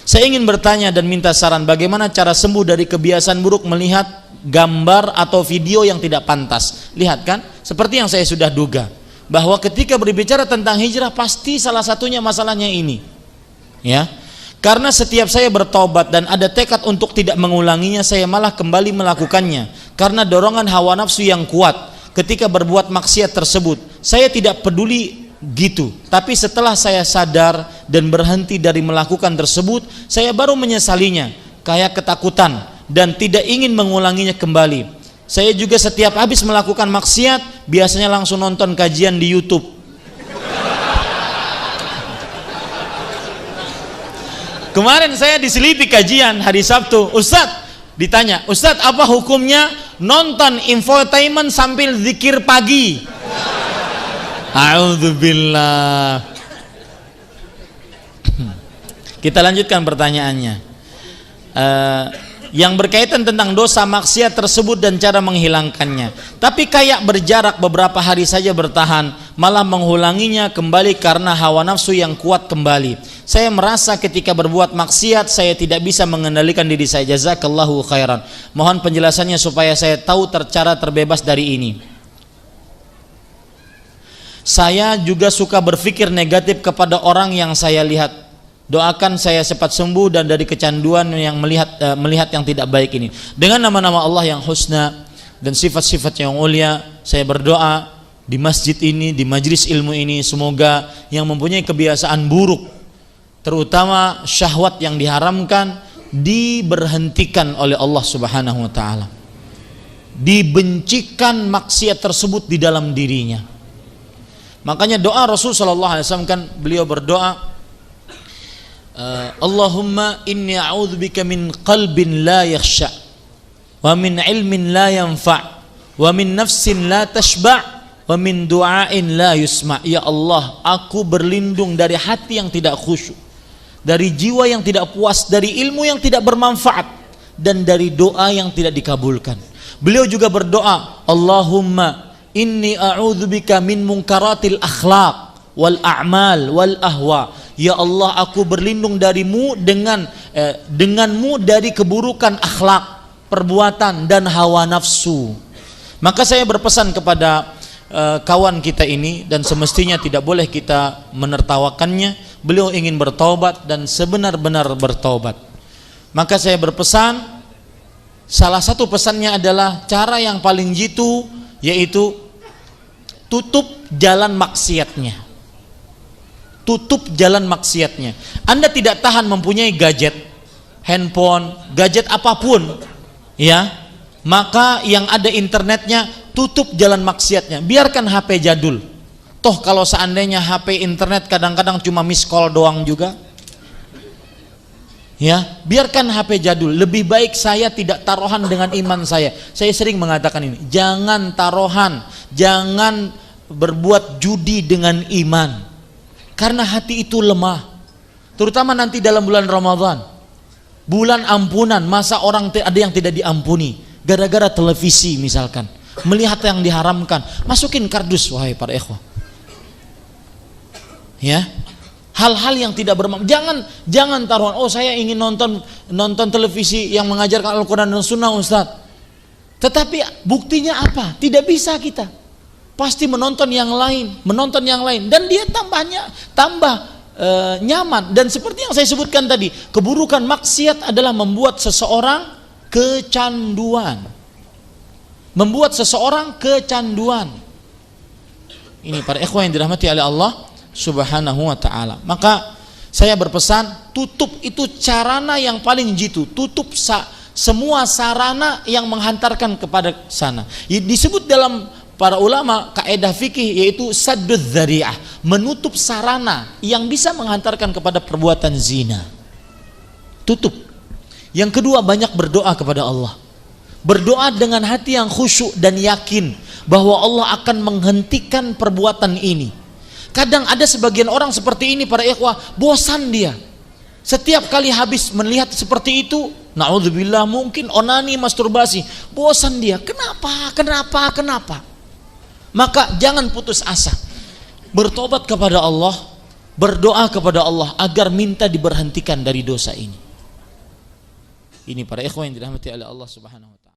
Saya ingin bertanya dan minta saran bagaimana cara sembuh dari kebiasaan buruk melihat gambar atau video yang tidak pantas. Lihat kan, seperti yang saya sudah duga, bahwa ketika berbicara tentang hijrah pasti salah satunya masalahnya ini. Ya. Karena setiap saya bertobat dan ada tekad untuk tidak mengulanginya, saya malah kembali melakukannya karena dorongan hawa nafsu yang kuat ketika berbuat maksiat tersebut. Saya tidak peduli gitu, tapi setelah saya sadar dan berhenti dari melakukan tersebut, saya baru menyesalinya, kayak ketakutan dan tidak ingin mengulanginya kembali. Saya juga setiap habis melakukan maksiat biasanya langsung nonton kajian di YouTube. Kemarin saya diselipi kajian hari Sabtu, Ustadz ditanya, Ustadz apa hukumnya nonton infotainment sambil zikir pagi? A'udzubillah. Kita lanjutkan pertanyaannya. Yang berkaitan tentang dosa maksiat tersebut dan cara menghilangkannya. Tapi kayak berjarak beberapa hari saja bertahan, malah mengulanginya kembali karena hawa nafsu yang kuat kembali. Saya merasa ketika berbuat maksiat saya tidak bisa mengendalikan diri saya. Jazakallahu khairan. Mohon penjelasannya supaya saya tahu cara terbebas dari ini. Saya juga suka berpikir negatif kepada orang yang saya lihat. Doakan saya cepat sembuh dan dari kecanduan yang melihat yang tidak baik ini. Dengan nama-nama Allah yang husna dan sifat-sifat yang mulia, saya berdoa di masjid ini, di majlis ilmu ini, semoga yang mempunyai kebiasaan buruk, terutama syahwat yang diharamkan, diberhentikan oleh Allah Subhanahu wa taala. Dibencikan maksiat tersebut di dalam dirinya. Makanya doa Rasul sallallahu alaihi wasallam kan beliau berdoa, Allahumma inni a'udzubika min qalbin la yakhsha wa min ilmin la yanfa' wa min nafsin la tashba' wa min du'ain la yusma'. Ya Allah, aku berlindung dari hati yang tidak khusyuk, dari jiwa yang tidak puas, dari ilmu yang tidak bermanfaat, dan dari doa yang tidak dikabulkan. Beliau juga berdoa, Allahumma inni a'udzubika min munkaratil akhlaq wal a'mal wal ahwa. Ya Allah, aku berlindung darimu denganmu dari keburukan akhlak, perbuatan dan hawa nafsu. Maka saya berpesan kepada kawan kita ini, dan semestinya tidak boleh kita menertawakannya. Beliau ingin bertaubat dan sebenar-benar bertaubat. Maka saya berpesan, salah satu pesannya adalah cara yang paling jitu, yaitu tutup jalan maksiatnya. Tutup jalan maksiatnya. Anda tidak tahan mempunyai gadget, handphone, gadget apapun, ya, maka yang ada internetnya, tutup jalan maksiatnya. Biarkan HP jadul. Toh kalau seandainya HP internet kadang-kadang cuma miss call doang juga, ya, biarkan HP jadul. Lebih baik saya tidak taruhan dengan iman saya. Saya sering mengatakan ini, jangan taruhan, jangan berbuat judi dengan iman. Karena hati itu lemah, terutama nanti dalam bulan Ramadan, bulan ampunan, masa orang ada yang tidak diampuni gara-gara televisi misalkan, melihat yang diharamkan. Masukin kardus, wahai para ikhwah, ya, hal-hal yang tidak bermanfaat. Jangan taruhan, oh saya ingin nonton televisi yang mengajarkan Al-Quran dan Sunnah, Ustaz. Tetapi buktinya apa? Tidak bisa kita. Pasti menonton yang lain, dan dia tambah nyaman. Dan seperti yang saya sebutkan tadi, keburukan maksiat adalah membuat seseorang kecanduan. Ini para ikhwan yang dirahmati oleh Allah Subhanahu wa taala. Maka saya berpesan, tutup itu sarana yang paling jitu. Tutup semua sarana yang menghantarkan kepada sana. Disebut dalam para ulama kaidah fikih yaitu saddud dzari'ah, menutup sarana yang bisa menghantarkan kepada perbuatan zina. Tutup. Yang kedua, banyak berdoa kepada Allah. Berdoa dengan hati yang khusyuk dan yakin bahwa Allah akan menghentikan perbuatan ini. Kadang ada sebagian orang seperti ini para ikhwah, bosan dia. Setiap kali habis melihat seperti itu, naudzubillah, mungkin onani, masturbasi, bosan dia. Kenapa? Maka jangan putus asa. Bertobat kepada Allah, berdoa kepada Allah agar minta diberhentikan dari dosa ini. Ini para ikhwan yang dirahmati oleh Allah Subhanahu wa taala.